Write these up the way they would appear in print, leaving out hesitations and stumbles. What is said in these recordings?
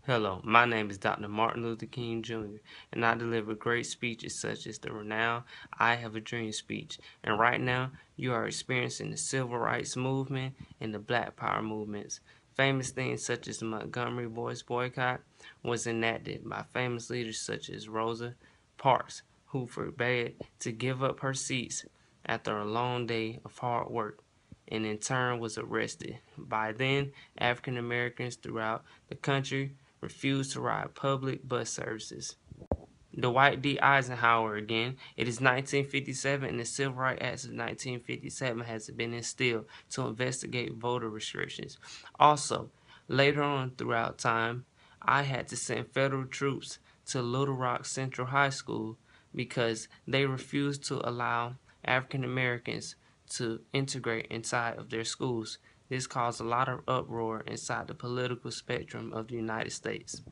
Hello, my name is Dr. Martin Luther King Jr., and I deliver great speeches such as the renowned I Have a Dream speech. And right now, you are experiencing the civil rights movement and the black power movements. Famous things such as the Montgomery Boys boycott was enacted by famous leaders such as Rosa Parks, who forbade to give up her seats after a long day of hard work and in turn was arrested. By then, African Americans throughout the country refused to ride public bus services. Dwight D. Eisenhower again. It is 1957 and the Civil Rights Act of 1957 has been instilled to investigate voter restrictions. Also, later on throughout time, I had to send federal troops to Little Rock Central High School because they refused to allow African Americans to integrate inside of their schools. This caused a lot of uproar inside the political spectrum of the United States.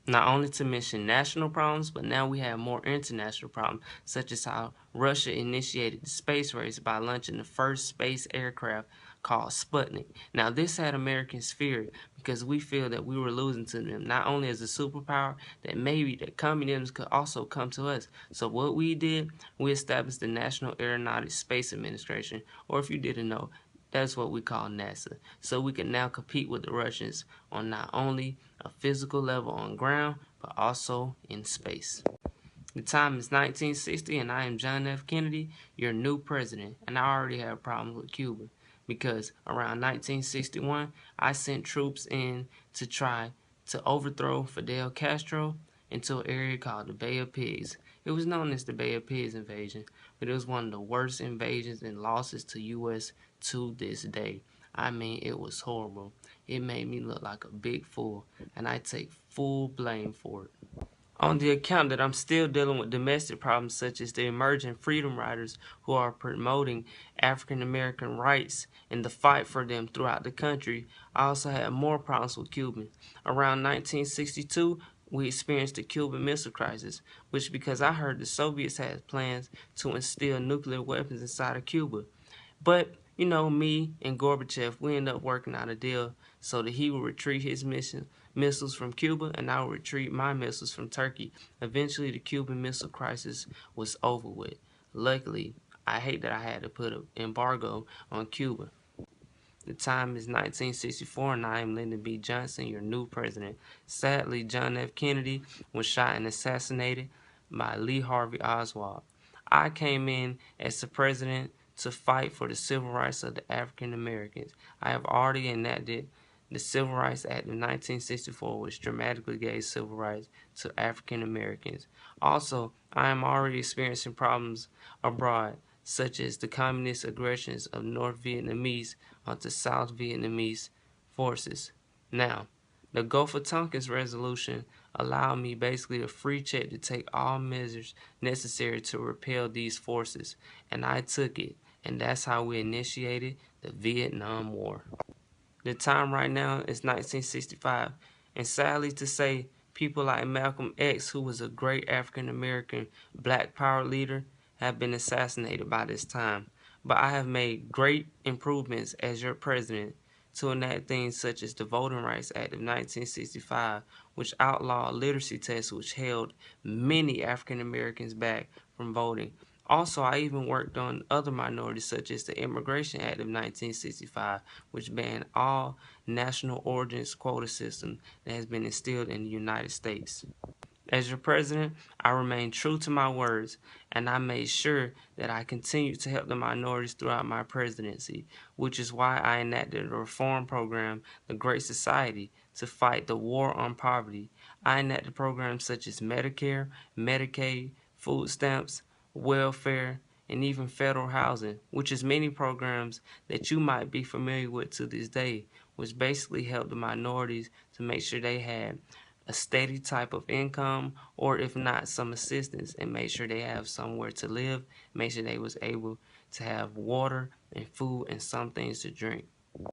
Not only to mention national problems, but now we have more international problems, such as how Russia initiated the space race by launching the first space aircraft called Sputnik. Now, this had Americans feared because we feel that we were losing to them, not only as a superpower, that maybe that communism could also come to us. So what we did, we established the National Aeronautics Space Administration, or if you didn't know, that's what we call NASA. So we can now compete with the Russians on not only a physical level on ground, but also in space. The time is 1960 and I am John F. Kennedy, your new president, and I already have problems with Cuba because around 1961 I sent troops in to try to overthrow Fidel Castro into an area called the Bay of Pigs. It was known as the Bay of Pigs invasion, but it was one of the worst invasions and losses to U.S. to this day. I mean, it was horrible. It made me look like a big fool, and I take full blame for it. On the account that I'm still dealing with domestic problems such as the emerging freedom riders who are promoting African American rights and the fight for them throughout the country, I also had more problems with Cubans. Around 1962, we experienced the Cuban Missile Crisis, which because I heard the Soviets had plans to instill nuclear weapons inside of Cuba. But, me and Gorbachev, we ended up working out a deal so that he would retreat his missiles from Cuba and I would retreat my missiles from Turkey. Eventually, the Cuban Missile Crisis was over with. Luckily, I hate that I had to put an embargo on Cuba. The time is 1964 and I am Lyndon B. Johnson, your new president. Sadly, John F. Kennedy was shot and assassinated by Lee Harvey Oswald. I came in as the president to fight for the civil rights of the African Americans. I have already enacted the Civil Rights Act of 1964, which dramatically gave civil rights to African Americans. Also, I am already experiencing problems abroad, such as the communist aggressions of North Vietnamese onto South Vietnamese forces. Now, the Gulf of Tonkin's resolution allowed me basically a free check to take all measures necessary to repel these forces, and I took it, and that's how we initiated the Vietnam War. The time right now is 1965, and sadly to say, people like Malcolm X, who was a great African American black power leader, have been assassinated by this time. But I have made great improvements as your president to enact things such as the Voting Rights Act of 1965, which outlawed literacy tests which held many African Americans back from voting. Also, I even worked on other minorities such as the Immigration Act of 1965, which banned all national origins quota system that has been instilled in the United States. As your president, I remained true to my words, and I made sure that I continued to help the minorities throughout my presidency, which is why I enacted a reform program, the Great Society, to fight the war on poverty. I enacted programs such as Medicare, Medicaid, food stamps, welfare, and even federal housing, which is many programs that you might be familiar with to this day, which basically helped the minorities to make sure they had a steady type of income, or if not, some assistance, and make sure they have somewhere to live, make sure they was able to have water and food and some things to drink.